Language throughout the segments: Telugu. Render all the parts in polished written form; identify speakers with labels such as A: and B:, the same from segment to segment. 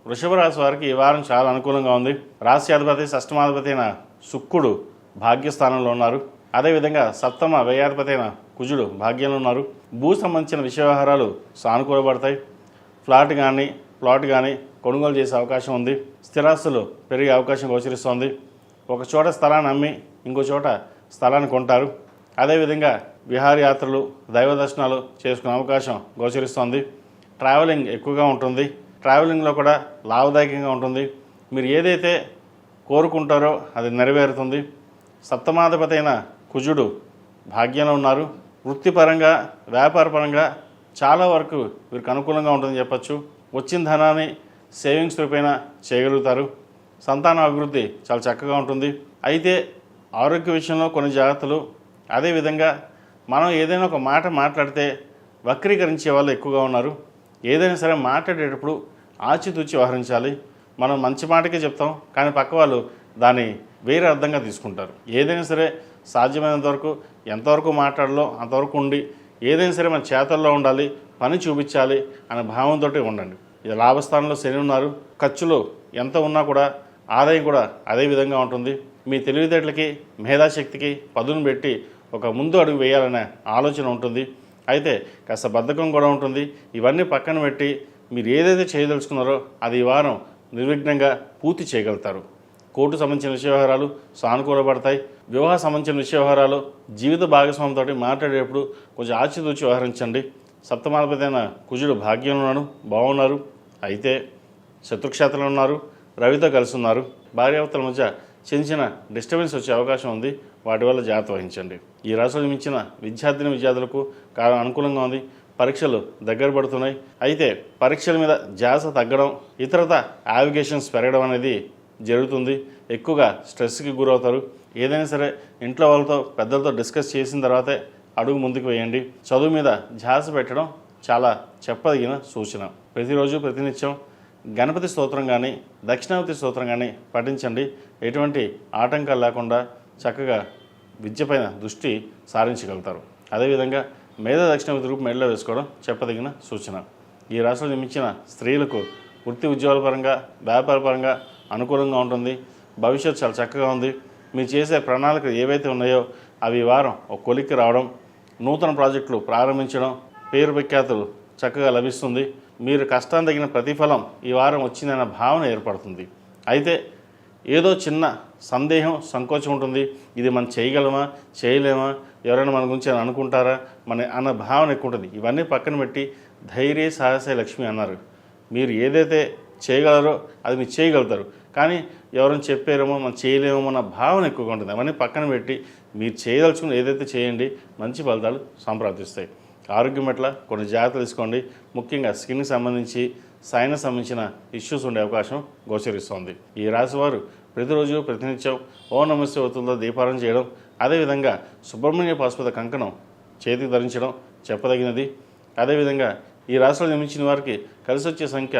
A: వృషభ రాశి వారికి ఈ వారం చాలా అనుకూలంగా ఉంది. రాశ్యాధిపతి షష్టమాధిపతి అయిన శుక్రుడు భాగ్యస్థానంలో ఉన్నారు. అదేవిధంగా సప్తమ వ్యయాధిపతి అయిన కుజుడు భాగ్యంలో ఉన్నారు. భూ సంబంధించిన విషయ వ్యవహారాలు సానుకూలపడతాయి. ప్లాట్ కానీ కొనుగోలు చేసే అవకాశం ఉంది. స్థిరాస్తులు పెరిగే అవకాశం గోచరిస్తోంది. ఒక చోట స్థలాన్ని అమ్మి ఇంకో చోట స్థలాన్ని కొంటారు. అదేవిధంగా విహారయాత్రలు, దైవ దర్శనాలు చేసుకునే అవకాశం గోచరిస్తోంది. ట్రావెలింగ్ ఎక్కువగా ఉంటుంది. ట్రావెలింగ్లో కూడా లాభదాయకంగా ఉంటుంది. మీరు ఏదైతే కోరుకుంటారో అది నెరవేరుతుంది. సప్తమాధిపతి అయిన కుజుడు భాగ్యంలో ఉన్నారు. వృత్తిపరంగా, వ్యాపారపరంగా చాలా వరకు వీరికి అనుకూలంగా ఉంటుందని చెప్పచ్చు. వచ్చిన ధనాన్ని సేవింగ్స్ రూపేణ చేయగలుగుతారు. సంతాన అభివృద్ధి చాలా చక్కగా ఉంటుంది. అయితే ఆరోగ్య విషయంలో కొన్ని జాగ్రత్తలు. అదేవిధంగా మనం ఏదైనా ఒక మాట మాట్లాడితే వక్రీకరించే వాళ్ళు ఎక్కువగా ఉన్నారు. ఏదైనా సరే మాట్లాడేటప్పుడు ఆచితూచి వ్యవహరించాలి. మనం మంచి మాటకే చెప్తాం, కానీ పక్క వాళ్ళు దాన్ని వేరే అర్థంగా తీసుకుంటారు. ఏదైనా సరే సాధ్యమైనంత వరకు ఎంతవరకు మాట్లాడాలో అంతవరకు ఉండి, ఏదైనా సరే మన చేతల్లో ఉండాలి, పని చూపించాలి అనే భావంతో ఉండండి. ఇది లాభస్థానంలో శని ఉన్నారు. ఖర్చులు ఎంత ఉన్నా కూడా ఆదాయం కూడా అదే విధంగా ఉంటుంది. మీ తెలివితేటలకి, మేధాశక్తికి పదును పెట్టి ఒక ముందు అడుగు వేయాలనే ఆలోచన ఉంటుంది. అయితే కాస్త బద్ధకం కూడా ఉంటుంది. ఇవన్నీ పక్కన పెట్టి మీరు ఏదైతే చేయదలుచుకున్నారో అది ఈ వారం నిర్విఘ్నంగా పూర్తి చేయగలుగుతారు. కోర్టు సంబంధించిన విషయ వ్యవహారాలు సానుకూలపడతాయి. వివాహ సంబంధించిన విషయ వ్యవహారాలు జీవిత భాగస్వామితో మాట్లాడేటప్పుడు కొంచెం ఆచితూచి వ్యవహరించండి. సప్తమాధిపతి అయిన కుజుడు భాగ్యంలో బాగున్నారు. అయితే శత్రుక్షేత్రంలో ఉన్నారు. రవితో కలిసి ఉన్నారు. భార్యాభర్తల మధ్య చిన్న డిస్టర్బెన్స్ వచ్చే అవకాశం ఉంది. వాటి వల్ల జాగ్రత్త వహించండి. ఈ రాశిలో మించిన విద్యార్థులకు కాలం అనుకూలంగా ఉంది. పరీక్షలు దగ్గర పడుతున్నాయి. అయితే పరీక్షల మీద ధ్యాస తగ్గడం, ఇతరత యావిగేషన్స్ పెరగడం అనేది జరుగుతుంది. ఎక్కువగా స్ట్రెస్కి గురవుతారు. ఏదైనా సరే ఇంట్లో వాళ్ళతో, పెద్దలతో డిస్కస్ చేసిన తర్వాతే అడుగు ముందుకు వేయండి. చదువు మీద ధ్యాస పెట్టడం చాలా చెప్పదగిన సూచన. ప్రతిరోజు ప్రతినిత్యం గణపతి స్తోత్రం కానీ, దక్షిణావతి స్తోత్రం కానీ పఠించండి. ఎటువంటి ఆటంకాలు లేకుండా చక్కగా విద్యపైన దృష్టి సారించగలుగుతారు. అదేవిధంగా మేధ దక్షిణావతి రూపు మెడలో వేసుకోవడం చెప్పదగిన సూచన. ఈ రాశిలో జన్మించిన స్త్రీలకు వృత్తి ఉద్యోగాల పరంగా, వ్యాపారపరంగా అనుకూలంగా ఉంటుంది. భవిష్యత్తు చాలా చక్కగా ఉంది. మీరు చేసే ప్రణాళికలు ఏవైతే ఉన్నాయో అవి ఈ వారం ఒక కొలిక్కి రావడం, నూతన ప్రాజెక్టులు ప్రారంభించడం, పేరు ప్రఖ్యాతులు చక్కగా లభిస్తుంది. మీరు కష్టాన్ని తగిన ప్రతిఫలం ఈ వారం వచ్చిందన్న భావన ఏర్పడుతుంది. అయితే ఏదో చిన్న సందేహం, సంకోచం ఉంటుంది. ఇది మనం చేయగలమా, చేయలేమా, ఎవరైనా మన గురించి అని అనుకుంటారా అన్న భావన ఎక్కువ ఉంటుంది. ఇవన్నీ పక్కన పెట్టి ధైర్య సాహసే లక్ష్మి అన్నారు. మీరు ఏదైతే చేయగలరో అది మీరు చేయగలుగుతారు. కానీ ఎవరైనా చెప్పారేమో మనం చేయలేమో అన్న భావన ఎక్కువగా ఉంటుంది. అవన్నీ పక్కన పెట్టి మీరు చేయదలుచుకుని ఏదైతే చేయండి, మంచి ఫలితాలు సంప్రాప్తిస్తాయి. ఆరోగ్యం పట్ల కొన్ని జాగ్రత్తలు తీసుకోండి. ముఖ్యంగా స్కిన్కి సంబంధించి, సైనస్ సంబంధించిన ఇష్యూస్ ఉండే అవకాశం గోచరిస్తోంది. ఈ రాశి వారు ప్రతిరోజు ప్రతినిత్యం ఓం నమస్తే ఒత్తులతో దీపారాధన చేయడం, అదేవిధంగా సుబ్రహ్మణ్య పాశుపత కంకణం చేతికి ధరించడం చెప్పదగినది. అదేవిధంగా ఈ రాశిలో జన్మించిన వారికి కలిసి వచ్చే సంఖ్య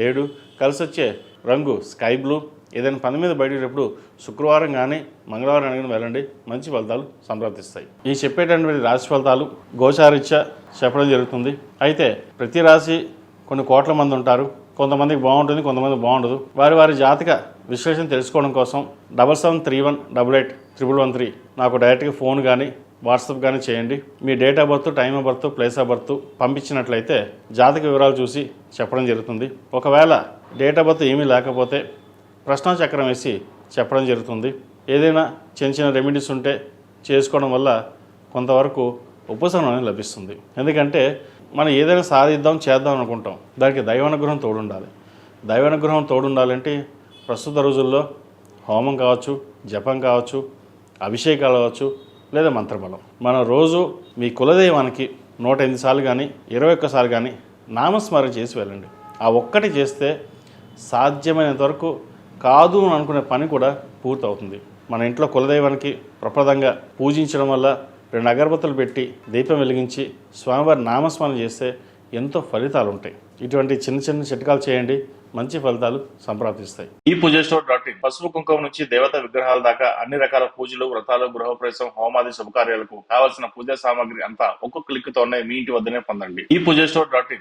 A: 7, కలిసి వచ్చే రంగు స్కై బ్లూ. ఏదైనా పని మీద బయటప్పుడు శుక్రవారం కానీ మంగళవారం కానీ వెళ్ళండి, మంచి ఫలితాలు సంప్రాప్తిస్తాయి. ఈ చెప్పేటటువంటి రాశి ఫలితాలు గోచారీత్యా చెప్పడం జరుగుతుంది. అయితే ప్రతి రాశి కొన్ని కోట్ల మంది ఉంటారు. కొంతమందికి బాగుంటుంది, కొంతమంది బాగుండదు. వారి జాతక విశ్లేషణ తెలుసుకోవడం కోసం 7731881113 నాకు డైరెక్ట్గా ఫోన్ కానీ వాట్సాప్ కానీ చేయండి. మీ date of birth, time of birth, place of birth పంపించినట్లయితే జాతక వివరాలు చూసి చెప్పడం జరుగుతుంది. ఒకవేళ డేట్ ఆఫ్ బర్త్ ఏమీ లేకపోతే ప్రశ్నాచక్రం వేసి చెప్పడం జరుగుతుంది. ఏదైనా చిన్న రెమెడీస్ ఉంటే చేసుకోవడం వల్ల కొంతవరకు ఉపశమనం లభిస్తుంది. ఎందుకంటే మనం ఏదైనా సాధిద్దాం, చేద్దాం అనుకుంటాం, దానికి దైవానుగ్రహం తోడుండాలి. దైవానుగ్రహం తోడుండాలంటే ప్రస్తుత రోజుల్లో హోమం కావచ్చు, జపం కావచ్చు, అభిషేకాలు కావచ్చు, లేదా మంత్రబలం. మనం రోజు మీ కులదైవానికి 108 సార్లు కానీ 21 సార్లు కానీ నామస్మరణ చేసి వెళ్ళండి. ఆ ఒక్కటి చేస్తే సాధ్యమైనంత వరకు కాదు అని అనుకునే పని కూడా పూర్తవుతుంది. మన ఇంట్లో కులదైవానికి ప్రప్రదంగా పూజించడం వల్ల 2 అగరబత్తులు పెట్టి దీపం వెలిగించి స్వామివారి నామస్మరణ చేస్తే ఎంతో ఫలితాలు ఉంటాయి. ఇటువంటి చిన్న చిట్కాలు చేయండి, మంచి ఫలితాలు సంప్రాప్తిస్తాయి. ఈ పూజస్టోర్.in పసుపు కుంకుమ నుంచి దేవత విగ్రహాల దాకా అన్ని రకాల పూజలు, వ్రతాలు, గృహప్రవేశం, హోమాది శుభకార్యాలకు కావలసిన పూజా సామాగ్రి అంతా ఒక్కొక్క క్లిక్ తోనే మీ ఇంటి వద్దనే పొందండి. ఈ పూజస్టోర్.in